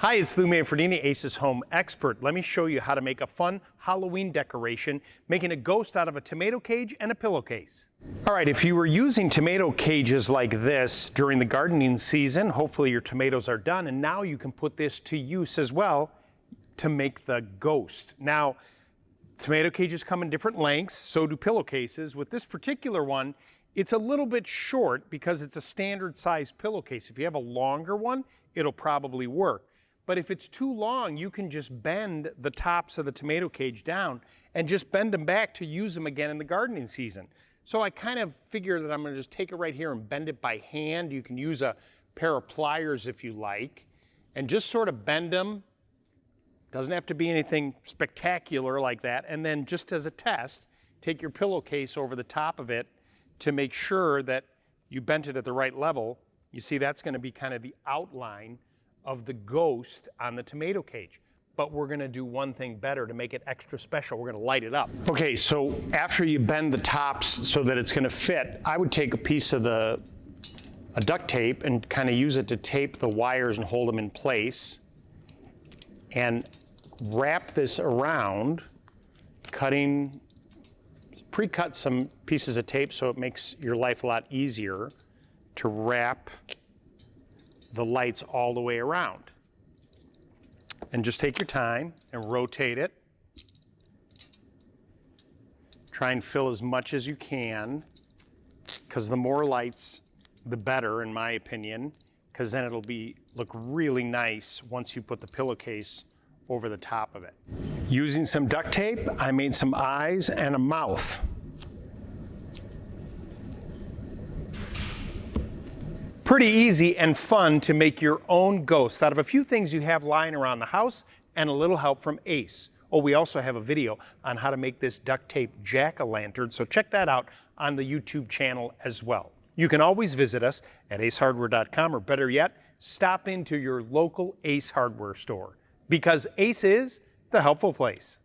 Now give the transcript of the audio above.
Hi, it's Lou Manfredini, Ace's home expert. Let me show you how to make a fun Halloween decoration, making a ghost out of a tomato cage and a pillowcase. All right, if you were using tomato cages like this during the gardening season, hopefully your tomatoes are done, and now you can put this to use as well to make the ghost. Now, tomato cages come in different lengths, so do pillowcases. With this particular one, it's a little bit short because it's a standard size pillowcase. If you have a longer one, it'll probably work. But if it's too long, you can just bend the tops of the tomato cage down and just bend them back to use them again in the gardening season. So I kind of figure that I'm going to just take it right here and bend it by hand. You can use a pair of pliers if you like, and just sort of bend them. Doesn't have to be anything spectacular like that. And then just as a test, take your pillowcase over the top of it to make sure that you bent it at the right level. You see, that's going to be kind of the outline of the ghost on the tomato cage. But we're gonna do one thing better to make it extra special. We're gonna light it up. Okay, so after you bend the tops so that it's gonna fit, I would take a piece of a duct tape and kind of use it to tape the wires and hold them in place. And wrap this around, pre-cut some pieces of tape so it makes your life a lot easier to wrap the lights all the way around. And just take your time and rotate it. Try and fill as much as you can, because the more lights, the better, in my opinion, because then it'll look really nice once you put the pillowcase over the top of it. Using some duct tape, I made some eyes and a mouth. Pretty easy and fun to make your own ghosts out of a few things you have lying around the house and a little help from Ace. Oh, we also have a video on how to make this duct tape jack-o'-lantern, so check that out on the YouTube channel as well. You can always visit us at acehardware.com, or better yet, stop into your local Ace Hardware store, because Ace is the helpful place.